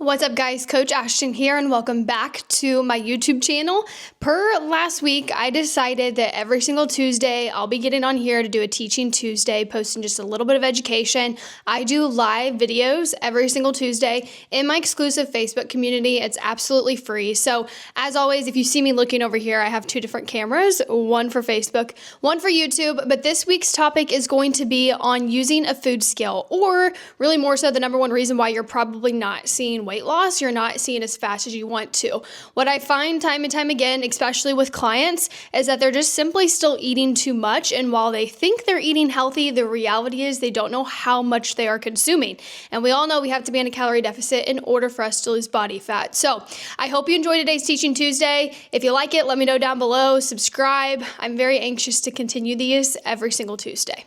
What's up, guys? Coach Ashton here, and welcome back to my YouTube channel. Per last week, I decided that every single Tuesday, I'll be getting on here to do a Teaching Tuesday, posting just a little bit of education. I do live videos every single Tuesday in my exclusive Facebook community. It's absolutely free. So as always, if you see me looking over here, I have two different cameras, one for Facebook, one for YouTube. But this week's topic is going to be on using a food scale, or really more so the number one reason why you're probably not seeing weight loss, you're not seeing as fast as you want to. What I find time and time again, especially with clients, is that they're just simply still eating too much. And while they think they're eating healthy, the reality is they don't know how much they are consuming. And we all know we have to be in a calorie deficit in order for us to lose body fat. So I hope you enjoyed today's Teaching Tuesday. If you like it, let me know down below. Subscribe. I'm very anxious to continue these every single Tuesday.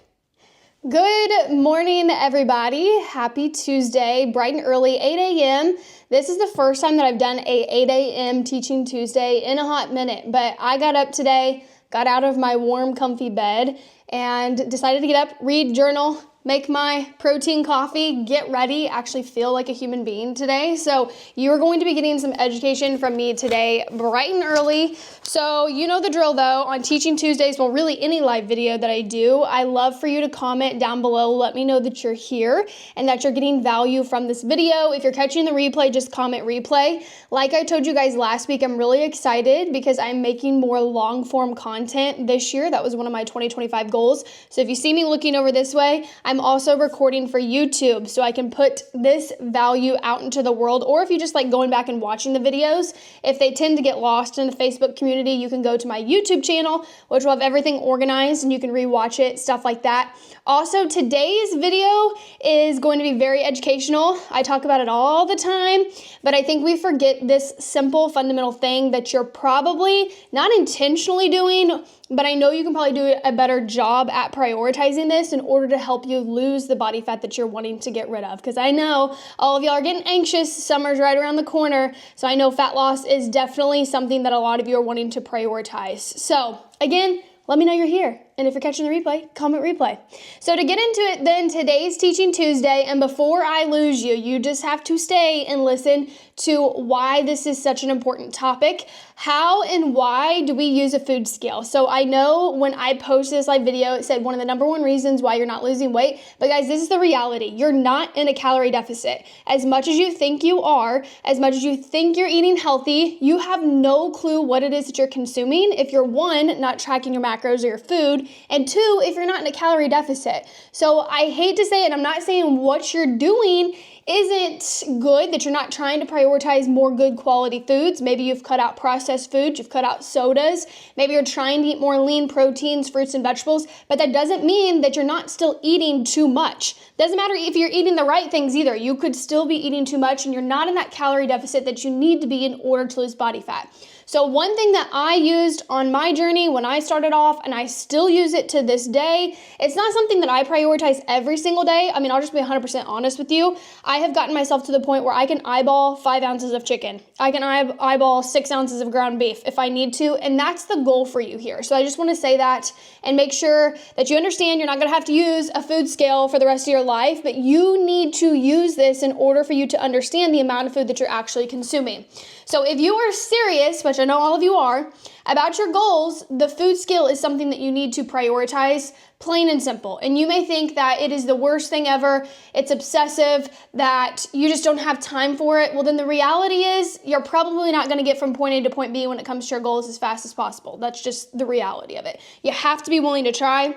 Good morning, everybody. Happy Tuesday, bright and early, 8 a.m. This is the first time that I've done a 8 a.m. Teaching Tuesday in a hot minute, but I got up today, got out of my warm, comfy bed, and decided to get up, read, journal, make my protein coffee, get ready, actually feel like a human being today. So you are going to be getting some education from me today, bright and early. So you know the drill though, on Teaching Tuesdays, well, really any live video that I do, I love for you to comment down below, let me know that you're here and that you're getting value from this video. If you're catching the replay, just comment replay. Like I told you guys last week, I'm really excited because I'm making more long form content this year. That was one of my 2025 goals. So if you see me looking over this way, I'm also recording for YouTube so I can put this value out into the world. Or if you just like going back and watching the videos, if they tend to get lost in the Facebook community, you can go to my YouTube channel, which will have everything organized and you can rewatch it, stuff like that. Also, today's video is going to be very educational. I talk about it all the time, but I think we forget this simple fundamental thing that you're probably not intentionally doing, but I know you can probably do a better job at prioritizing this in order to help you lose the body fat that you're wanting to get rid of. Because I know all of y'all are getting anxious. Summer's right around the corner. So I know fat loss is definitely something that a lot of you are wanting to prioritize. So again, let me know you're here. And if you're catching the replay, comment replay. So to get into it then, today's Teaching Tuesday, and before I lose you, you just have to stay and listen to why this is such an important topic. How and why do we use a food scale? So I know when I posted this live video, it said one of the number one reasons why you're not losing weight. But guys, this is the reality. You're not in a calorie deficit. As much as you think you are, as much as you think you're eating healthy, you have no clue what it is that you're consuming if you're, one, not tracking your macros or your food, and two, if you're not in a calorie deficit. So I hate to say it, I'm not saying what you're doing isn't good, that you're not trying to prioritize more good quality foods. Maybe you've cut out processed foods, you've cut out sodas, maybe you're trying to eat more lean proteins, fruits and vegetables, but that doesn't mean that you're not still eating too much. Doesn't matter if you're eating the right things either. You could still be eating too much and you're not in that calorie deficit that you need to be in order to lose body fat. So one thing that I used on my journey when I started off, and I still use it to this day, it's not something that I prioritize every single day. I mean, I'll just be 100% honest with you. I have gotten myself to the point where I can eyeball 5 ounces of chicken. I can eyeball 6 ounces of ground beef if I need to, and that's the goal for you here. So I just want to say that and make sure that you understand you're not going to have to use a food scale for the rest of your life, but you need to use this in order for you to understand the amount of food that you're actually consuming. So if you are serious, which I know all of you are, about your goals, the food scale is something that you need to prioritize, plain and simple. And you may think that it is the worst thing ever, it's obsessive, that you just don't have time for it. Well, then the reality is you're probably not going to get from point A to point B when it comes to your goals as fast as possible. That's just the reality of it. You have to be willing to try.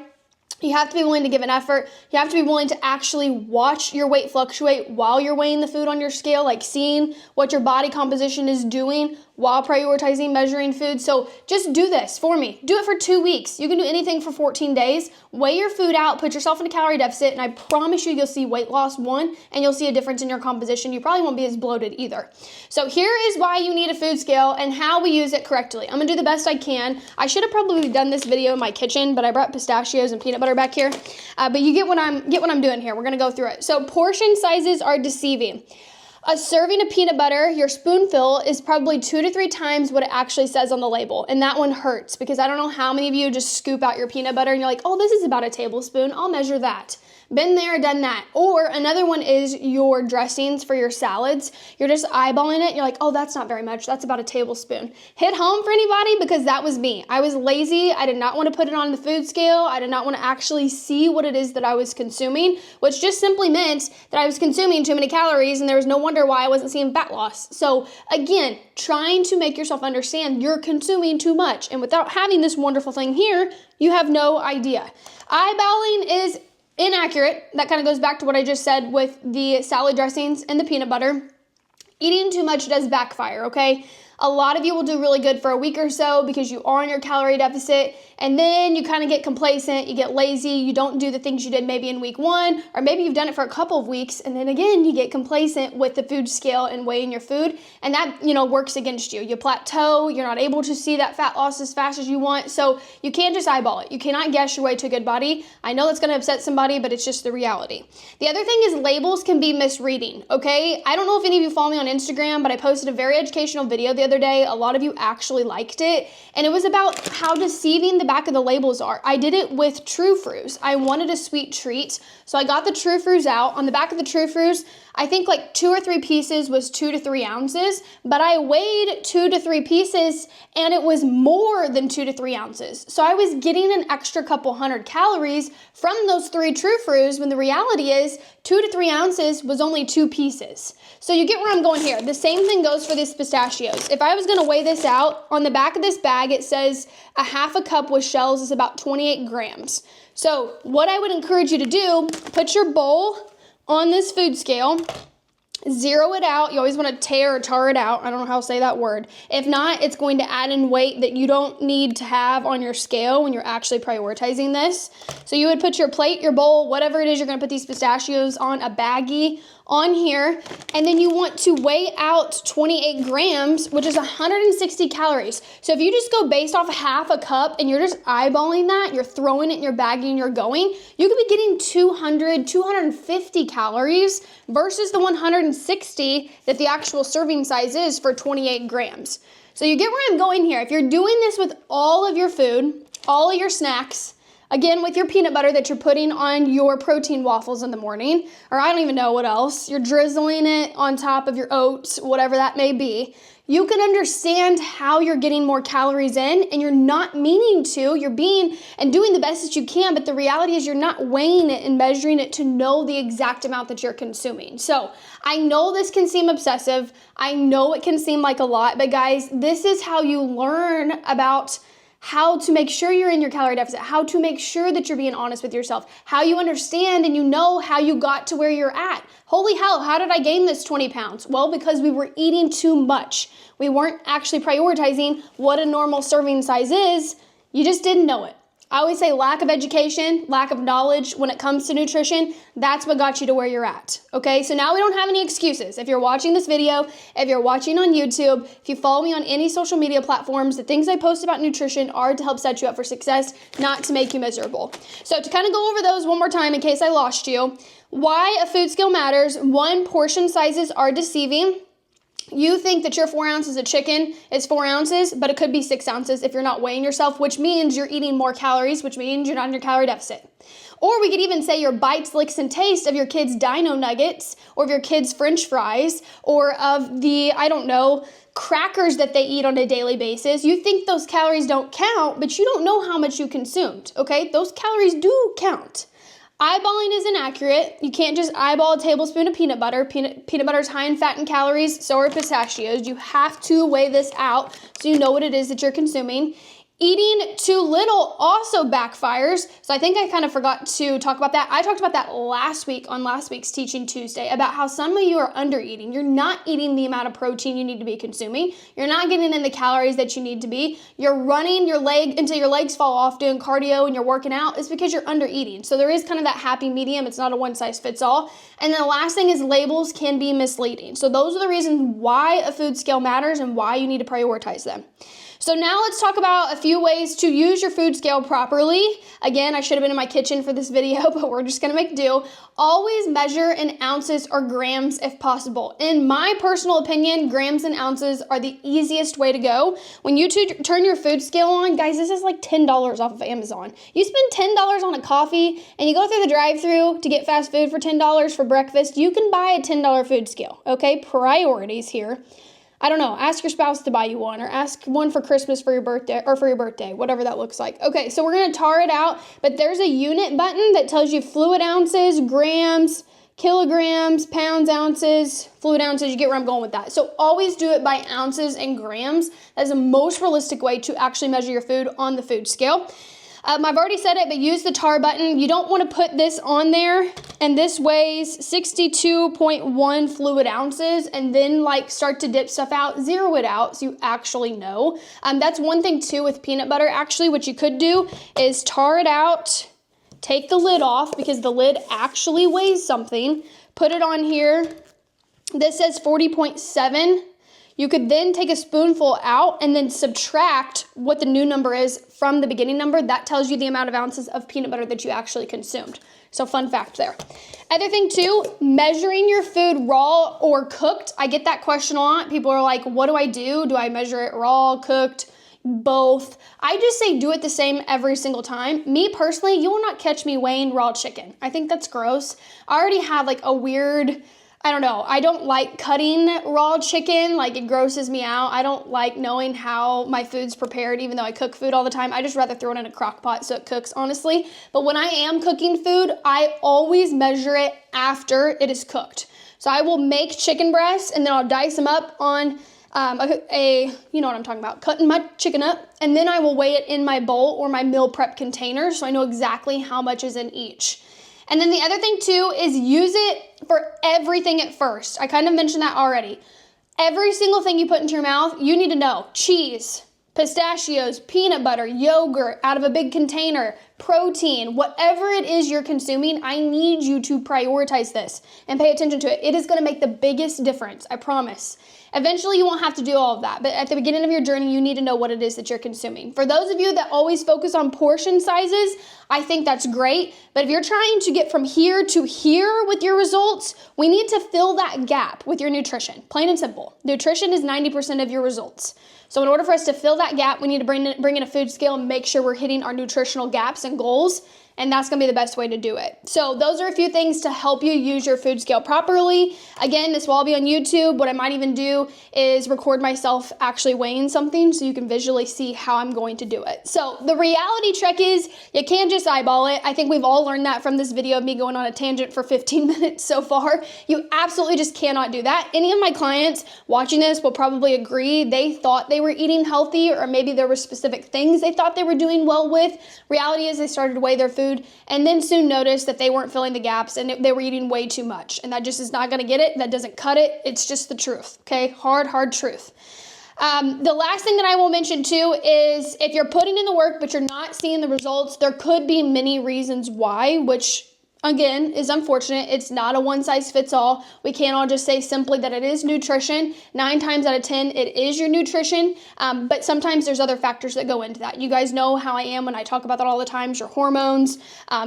You have to be willing to give an effort. You have to be willing to actually watch your weight fluctuate while you're weighing the food on your scale, like seeing what your body composition is doing while prioritizing measuring food. So just do this for me. Do it for 2 weeks. You can do anything for 14 days. Weigh your food out, put yourself in a calorie deficit, and I promise you'll see weight loss, one, and you'll see a difference in your composition. You probably won't be as bloated either. So here is why you need a food scale and how we use it correctly. I'm gonna do the best I can. I should have probably done this video in my kitchen, but I brought pistachios and peanut butter back here. But you get what I'm doing here. We're gonna go through it. So portion sizes are deceiving. A serving of peanut butter, your spoonful, is probably 2 to 3 times what it actually says on the label. And that one hurts because I don't know how many of you just scoop out your peanut butter and you're like, oh, this is about a tablespoon. I'll measure that. Been there, done that. Or another one is your dressings for your salads. You're just eyeballing it. You're like, oh, that's not very much. That's about a tablespoon. Hit home for anybody? Because that was me. I was lazy. I did not want to put it on the food scale. I did not want to actually see what it is that I was consuming, which just simply meant that I was consuming too many calories, and there was no wonder why I wasn't seeing fat loss. So again, trying to make yourself understand you're consuming too much. And without having this wonderful thing here, you have no idea. Eyeballing is inaccurate. That kind of goes back to what I just said with the salad dressings and the peanut butter. Eating too much does backfire, okay? A lot of you will do really good for a week or so because you are on your calorie deficit, and then you kind of get complacent, you get lazy, you don't do the things you did maybe in week 1, or maybe you've done it for a couple of weeks, and then again, you get complacent with the food scale and weighing your food, and that, works against you. You plateau, you're not able to see that fat loss as fast as you want, so you can't just eyeball it. You cannot guess your way to a good body. I know that's going to upset somebody, but it's just the reality. The other thing is labels can be misreading, okay? I don't know if any of you follow me on Instagram, but I posted a very educational video the other day. A lot of you actually liked it, and it was about how deceiving the back of the labels are. I did it with True Frus. I wanted a sweet treat, so I got the True Frus out. On the back of the True Frus, I think like 2 or 3 pieces was 2 to 3 ounces, but I weighed 2 to 3 pieces and it was more than 2 to 3 ounces. So I was getting an extra couple hundred calories from those 3 True Frus when the reality is 2 to 3 ounces was only 2 pieces. So you get where I'm going here. The same thing goes for these pistachios. If I was going to weigh this out, on the back of this bag, it says a half a cup with shells is about 28 grams. So what I would encourage you to do, put your bowl on this food scale, zero it out. You always want to tear or tar it out. I don't know how to say that word. If not, it's going to add in weight that you don't need to have on your scale when you're actually prioritizing this. So you would put your plate, your bowl, whatever it is you're going to put these pistachios on, a baggie on here, and then you want to weigh out 28 grams, which is 160 calories. So if you just go based off half a cup and you're just eyeballing that, you're throwing it in your baggie and you're going, you could be getting 200, 250 calories versus the 160 that the actual serving size is for 28 grams. So you get where I'm going here. If you're doing this with all of your food, all of your snacks, again, with your peanut butter that you're putting on your protein waffles in the morning, or I don't even know what else, you're drizzling it on top of your oats, whatever that may be, you can understand how you're getting more calories in, and you're not meaning to. You're being and doing the best that you can, but the reality is you're not weighing it and measuring it to know the exact amount that you're consuming. So I know this can seem obsessive. I know it can seem like a lot, but guys, this is how you learn about how to make sure you're in your calorie deficit, how to make sure that you're being honest with yourself, how you understand and you know how you got to where you're at. Holy hell, how did I gain this 20 pounds? Well, because we were eating too much. We weren't actually prioritizing what a normal serving size is. You just didn't know it. I always say lack of education, lack of knowledge when it comes to nutrition, that's what got you to where you're at, okay? So now we don't have any excuses. If you're watching this video, if you're watching on YouTube, if you follow me on any social media platforms, the things I post about nutrition are to help set you up for success, not to make you miserable. So to kind of go over those one more time in case I lost you, why a food scale matters. 1, portion sizes are deceiving. You think that your 4 ounces of chicken is 4 ounces, but it could be 6 ounces if you're not weighing yourself, which means you're eating more calories, which means you're not in your calorie deficit. Or we could even say your bites, licks, and taste of your kids' Dino Nuggets, or of your kids' French fries, or of the, crackers that they eat on a daily basis. You think those calories don't count, but you don't know how much you consumed, okay? Those calories do count. Eyeballing is inaccurate. You can't just eyeball a tablespoon of peanut butter. Peanut butter is high in fat and calories, so are pistachios. You have to weigh this out so you know what it is that you're consuming. Eating too little also backfires. So I think I kind of forgot to talk about that. I talked about that last week on last week's Teaching Tuesday about how some of you are under eating. You're not eating the amount of protein you need to be consuming. You're not getting in the calories that you need to be. You're running your leg until your legs fall off doing cardio and you're working out. It's because you're under eating. So there is kind of that happy medium. It's not a one size fits all. And then the last thing is labels can be misleading. So those are the reasons why a food scale matters and why you need to prioritize them. So now let's talk about a few ways to use your food scale properly. Again, I should have been in my kitchen for this video, but we're just gonna make do. Always measure in ounces or grams if possible. In my personal opinion, grams and ounces are the easiest way to go. When you turn your food scale on, guys, this is like $10 off of Amazon. You spend $10 on a coffee and you go through the drive-thru to get fast food for $10 for breakfast, you can buy a $10 food scale, okay? Priorities here. I don't know, ask your spouse to buy you one or ask one for Christmas for your birthday, whatever that looks like. Okay, so we're gonna tar it out, but there's a unit button that tells you fluid ounces, grams, kilograms, pounds, ounces, fluid ounces, you get where I'm going with that. So always do it by ounces and grams. That is the most realistic way to actually measure your food on the food scale. I've already said it, but use the tar button. You don't want to put this on there, and this weighs 62.1 fluid ounces, and then like start to dip stuff out, zero it out so you actually know. That's one thing too with peanut butter. Actually, what you could do is tar it out, take the lid off because the lid actually weighs something, put it on here. This says 40.7. You could then take a spoonful out and then subtract what the new number is from the beginning number. That tells you the amount of ounces of peanut butter that you actually consumed. So fun fact there. Other thing too, measuring your food raw or cooked. I get that question a lot. People are like, what do I do? Do I measure it raw, cooked, both? I just say do it the same every single time. Me personally, you will not catch me weighing raw chicken. I think that's gross. I already have like a weird, I don't know, I don't like cutting raw chicken, like it grosses me out. I don't like knowing how my food's prepared, even though I cook food all the time. I just rather throw it in a crock pot so it cooks, honestly. But when I am cooking food, I always measure it after it is cooked. So I will make chicken breasts and then I'll dice them up on you know what I'm talking about, cutting my chicken up, and then I will weigh it in my bowl or my meal prep container so I know exactly how much is in each. And then the other thing too is use it for everything at first. I kind of mentioned that already. Every single thing you put into your mouth, you need to know. Cheese, pistachios, peanut butter, yogurt out of a big container, protein, whatever it is you're consuming, I need you to prioritize this and pay attention to it. It is going to make the biggest difference, I promise. Eventually, you won't have to do all of that, but at the beginning of your journey, you need to know what it is that you're consuming. For those of you that always focus on portion sizes, I think that's great, but if you're trying to get from here to here with your results, we need to fill that gap with your nutrition, plain and simple. Nutrition is 90% of your results. So in order for us to fill that gap, we need to bring in a food scale and make sure we're hitting our nutritional gaps and goals. And that's going to be the best way to do it. So those are a few things to help you use your food scale properly. Again, this will all be on YouTube. What I might even do is record myself actually weighing something so you can visually see how I'm going to do it. So the reality check is you can't just eyeball it. I think we've all learned that from this video of me going on a tangent for 15 minutes so far. You absolutely just cannot do that. Any of my clients watching this will probably agree. They thought they were eating healthy, or maybe there were specific things they thought they were doing well with. Reality is they started to weigh their food and then soon noticed that they weren't filling the gaps and they were eating way too much. And that just is not going to get it. That doesn't cut it. It's just the truth. Okay. Hard truth. The last thing that I will mention too is if you're putting in the work, but you're not seeing the results, there could be many reasons why, which again is unfortunate. It's not a one size fits all. We can't all just say simply that it is nutrition. 9 times out of 10, it is your nutrition. But sometimes there's other factors that go into that. You guys know how I am when I talk about that all the time, your hormones.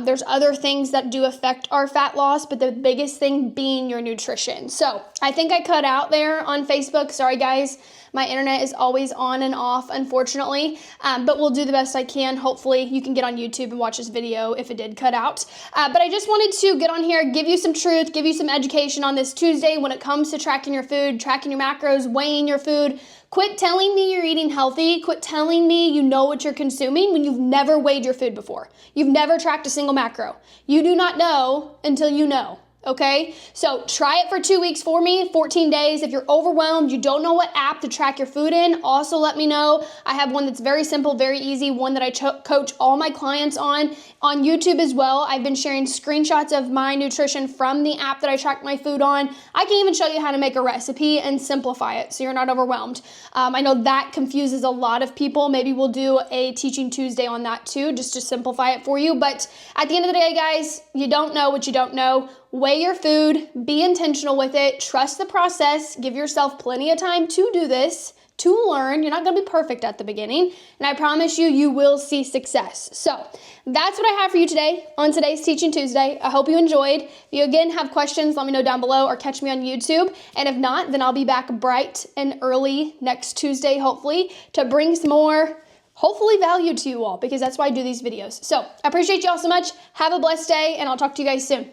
There's other things that do affect our fat loss, but the biggest thing being your nutrition. So I think I cut out there on Facebook. Sorry guys. My internet is always on and off, unfortunately, but we'll do the best I can. Hopefully you can get on YouTube and watch this video if it did cut out. But I just wanted to get on here, give you some truth, give you some education on this Tuesday when it comes to tracking your food, tracking your macros, weighing your food. Quit telling me you're eating healthy. Quit telling me you know what you're consuming when you've never weighed your food before. You've never tracked a single macro. You do not know until you know. Okay, so try it for 2 weeks for me, 14 days. If you're overwhelmed, you don't know what app to track your food in, also let me know. I have one that's very simple, very easy, one that I coach all my clients on YouTube as well. I've been sharing screenshots of my nutrition from the app that I track my food on. I can even show you how to make a recipe and simplify it so you're not overwhelmed. I know that confuses a lot of people. Maybe we'll do a Teaching Tuesday on that too, just to simplify it for you. But at the end of the day, guys, you don't know what you don't know. Weigh your food, be intentional with it, trust the process, give yourself plenty of time to do this. to learn. You're not going to be perfect at the beginning, and I promise you, you will see success. So that's what I have for you today on today's Teaching Tuesday. I hope you enjoyed. If you again have questions, let me know down below or catch me on YouTube. And if not, then I'll be back bright and early next Tuesday, hopefully, to bring some more, hopefully, value to you all, because that's why I do these videos. So I appreciate you all so much. Have a blessed day, and I'll talk to you guys soon.